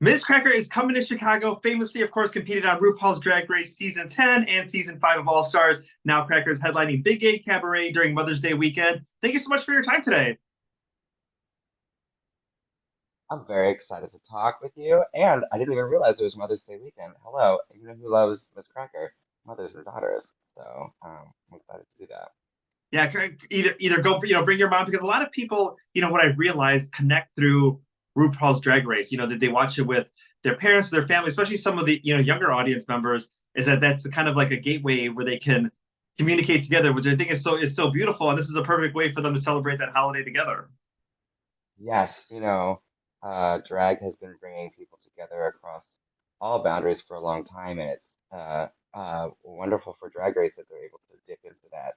Miz Cracker is coming to Chicago, famously, of course, competed on RuPaul's Drag Race Season 10 and Season 5 of All Stars. Now Cracker is headlining Big Gay Cabaret during Mother's Day weekend. Thank you so much for your time today. I'm very excited to talk with you, and I didn't even realize it was Mother's Day weekend. Hello, you know who loves Miss Cracker? Mothers and daughters. So I'm excited to do that. Yeah, either go, bring your mom, because a lot of people, what I've realized, connect through RuPaul's Drag Race. That they watch it with their parents, their family, especially some of the younger audience members. Is that's kind of like a gateway where they can communicate together, which I think is so beautiful, and this is a perfect way for them to celebrate that holiday together. Yes, drag has been bringing people together across all boundaries for a long time, and it's wonderful for Drag Race that they're able to dip into that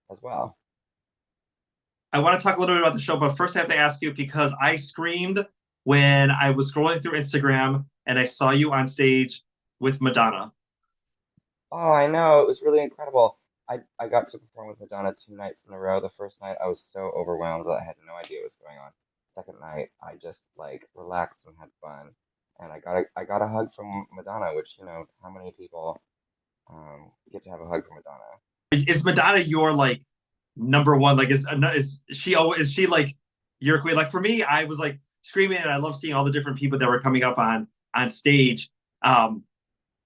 as well. I want to talk a little bit about the show, but first I have to ask you because I screamed when I was scrolling through Instagram and I saw you on stage with Madonna. Oh, I know. It was really incredible. I got to perform with Madonna 2 nights in a row. The first night I was so overwhelmed that I had no idea what was going on. Second night I just like relaxed and had fun. And I got a hug from Madonna, which, how many people get to have a hug from Madonna? Is Madonna your like number one? Like, is she like your queen? Like for me, I was like screaming, and I love seeing all the different people that were coming up on stage. Um,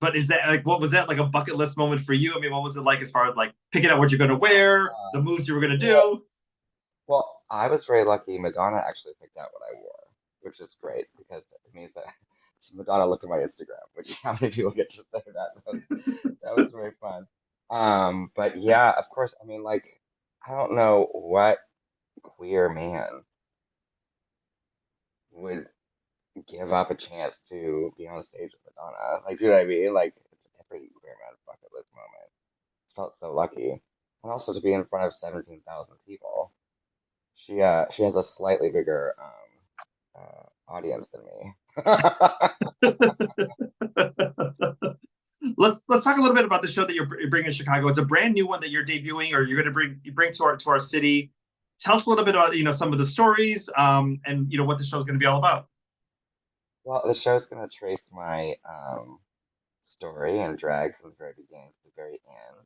but is that like what was that like a bucket list moment for you? I mean, what was it like as far as like picking out what you're going to wear, the moves you were going to Well, do? well, I was very lucky. Madonna actually picked out what I wore, which is great because it means that Madonna looked at my Instagram, which how many people get to say that? That was very fun. But yeah, of course, I mean, like, I don't know what queer man would give up a chance to be on stage with Madonna. Like, do you know what I mean? Like, it's every queer man's bucket list moment. Felt so lucky. And also to be in front of 17,000 people. She has a slightly bigger audience than me. Let's talk a little bit about the show that you're bringing to Chicago. It's a brand new one that you're debuting, or you're going to bring to our city. Tell us a little bit about some of the stories, and what the show is going to be all about. Well, the show's gonna trace my story and drag from the very beginning to the very end.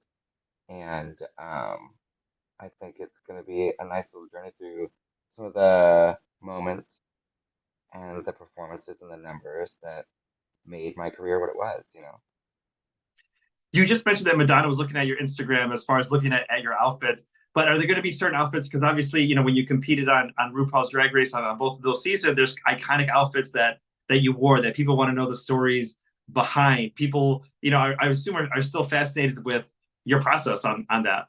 And I think it's going to be a nice little journey through some of the moments and the performances and the numbers that made my career what it was. You just mentioned that Madonna was looking at your Instagram as far as looking at your outfits. But are there going to be certain outfits? Because obviously, when you competed on RuPaul's Drag Race on both of those seasons, there's iconic outfits that you wore that people want to know the stories behind. People, I assume are still fascinated with your process on that.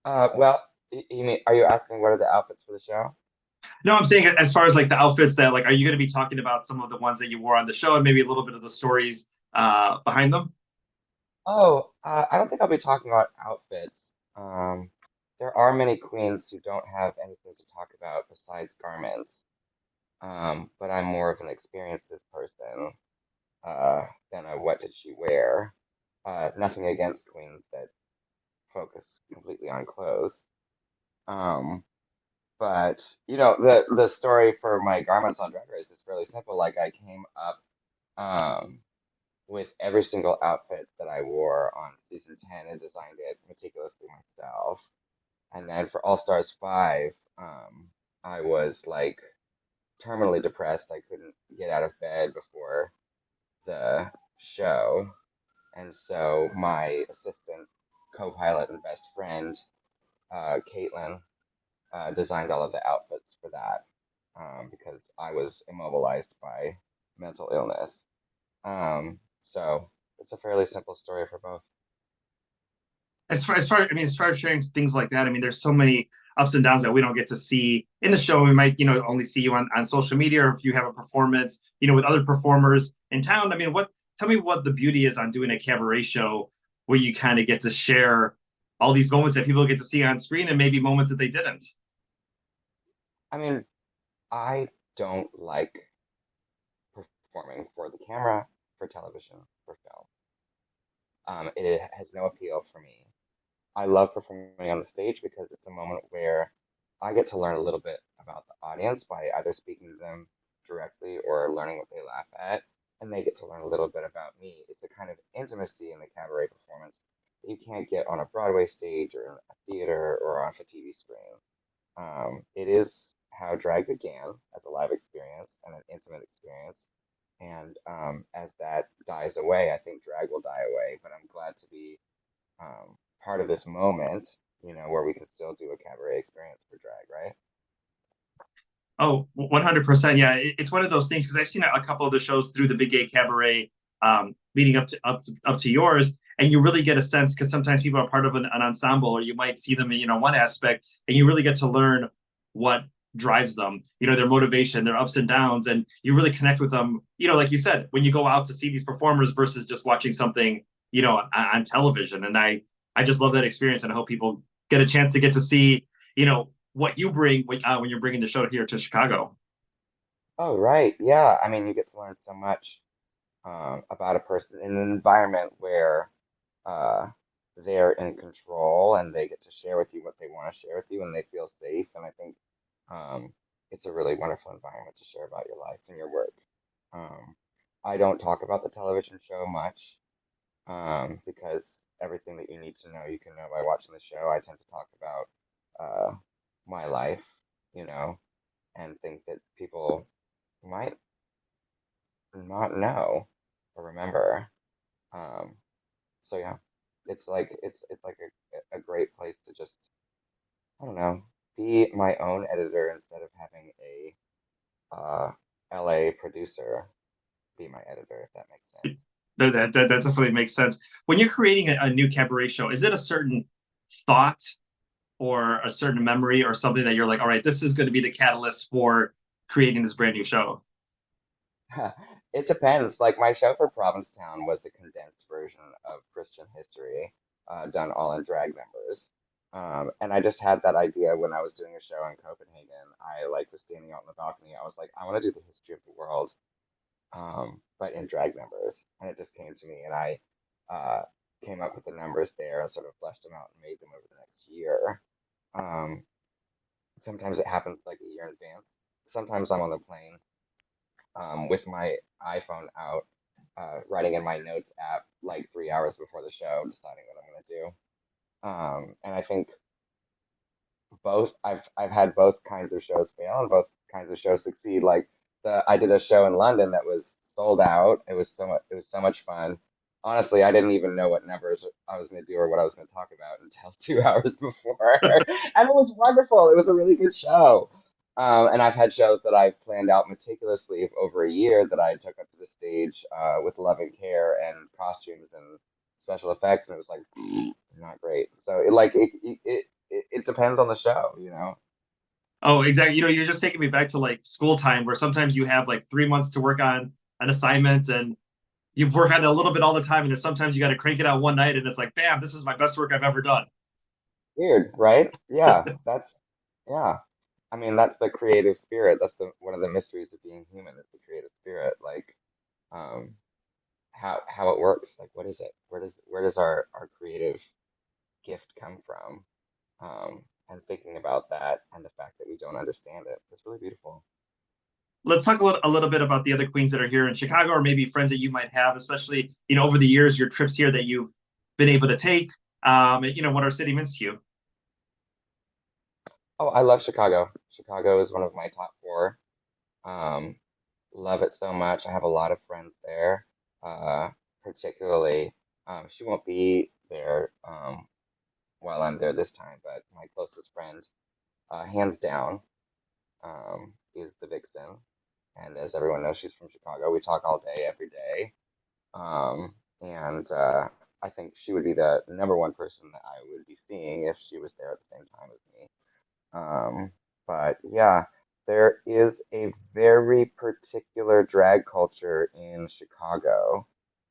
Well, you mean, are you asking what are the outfits for the show? No, I'm saying as far as like the outfits that like, are you going to be talking about some of the ones that you wore on the show and maybe a little bit of the stories behind them? Oh, I don't think I'll be talking about outfits. Um, there are many queens who don't have anything to talk about besides garments. But I'm more of an experiences person than a what did she wear. Nothing against queens that focus completely on clothes. Um, but the story for my garments on Drag Race is really simple. Like I came up um with every single outfit that I wore on season 10 and designed it meticulously myself. And then for All Stars 5, I was like terminally depressed. I couldn't get out of bed before the show. And so my assistant, co-pilot, and best friend, Caitlin, designed all of the outfits for that because I was immobilized by mental illness. So it's a fairly simple story for both. As far as sharing things like that, I mean, there's so many ups and downs that we don't get to see in the show. We might, only see you on social media, or if you have a performance, with other performers in town. I mean, tell me what the beauty is on doing a cabaret show where you kind of get to share all these moments that people get to see on screen and maybe moments that they didn't. I mean, I don't like performing for the camera, for television, for film. It has no appeal for me. I love performing on the stage because it's a moment where I get to learn a little bit about the audience by either speaking to them directly or learning what they laugh at, and they get to learn a little bit about me. It's a kind of intimacy in the cabaret performance that you can't get on a Broadway stage or in a theater or off a TV screen. It is how drag began as a live experience and an intimate experience. And as that dies away, I think drag will die away. But I'm glad to be part of this moment, where we can still do a cabaret experience for drag, right? Oh, 100%. Yeah, it's one of those things because I've seen a couple of the shows through the Big Gay Cabaret leading up to yours, and you really get a sense because sometimes people are part of an ensemble, or you might see them in one aspect, and you really get to learn what drives them, their motivation, their ups and downs, and you really connect with them. Like you said, when you go out to see these performers versus just watching something, on television, and I just love that experience, and I hope people get a chance to get to see, what you bring when you're bringing the show here to Chicago. Oh, right. Yeah. I mean, you get to learn so much about a person in an environment where uh, they're in control and they get to share with you what they want to share with you and they feel safe. And I think um, it's a really wonderful environment to share about your life and your work. Um, I don't talk about the television show much because everything that you need to know, you can know by watching the show. I tend to talk about my life, you know, and things that people might not know or remember. Um, so yeah, it's like a great place to just, I don't know, be my own editor instead of having a LA producer be my editor, if that makes sense. That definitely makes sense. When you're creating a new cabaret show, is it a certain thought or a certain memory or something that you're like, all right, this is going to be the catalyst for creating this brand new show? It depends. Like my show for Provincetown was a condensed version of Christian history, done all in drag numbers. And I just had that idea when I was doing a show in Copenhagen. I like was standing out on the balcony. I was like, I want to do the history of the world, but in drag numbers. And it just came to me, and I uh, came up with the numbers there and sort of fleshed them out and made them over the next year. Um, Sometimes it happens like a year in advance. Sometimes I'm on the plane with my iPhone out, writing in my notes app like 3 hours before the show, deciding what I'm going to do. And I think I've had both kinds of shows fail and both kinds of shows succeed. Like I did a show in London that was sold out. It was so much fun. Honestly, I didn't even know what numbers I was going to do or what I was going to talk about until 2 hours before, and it was wonderful. It was a really good show. And I've had shows that I've planned out meticulously over a year that I took up to the stage with love and care and costumes and special effects, and it was like not great. So it depends on the show, you know. Oh, exactly. You're just taking me back to like school time where sometimes you have like 3 months to work on an assignment and you work on it a little bit all the time. And then sometimes you got to crank it out one night and it's like, bam, this is my best work I've ever done. Weird, right? Yeah, yeah. I mean, that's the creative spirit. That's the one of the mysteries of being human is the creative spirit. Like, um, how it works. Like, what is it? Where does our creative gift come from? And thinking about that and the fact that we don't understand it, it's really beautiful. Let's talk a little bit about the other queens that are here in Chicago, or maybe friends that you might have, especially, over the years, your trips here that you've been able to take, what our city means to you. Oh, I love Chicago. Chicago is one of my top four. Um, Love it so much. I have a lot of friends there. Uh, Particularly, she won't be there while I'm there this time, but my closest friend, hands down, is the Vixen. And as everyone knows, she's from Chicago. We talk all day, every day. And I think she would be the number one person that I would be seeing if she was there at the same time as me. Um, but yeah, there is a very particular drag culture in Chicago.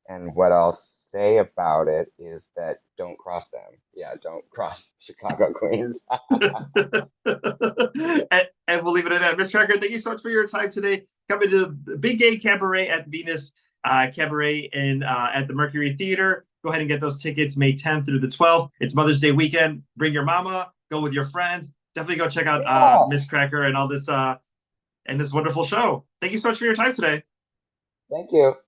And what I'll say about it is that don't cross them. Yeah, don't cross Chicago Queens. And we'll leave it at that. Miz Cracker, thank you so much for your time today. Coming to the Big Gay Cabaret at Venus Cabaret in at the Mercury Theater. Go ahead and get those tickets May 10th through the 12th. It's Mother's Day weekend. Bring your mama. Go with your friends. Definitely go check out Yeah. Miz Cracker and all this and this wonderful show. Thank you so much for your time today. Thank you.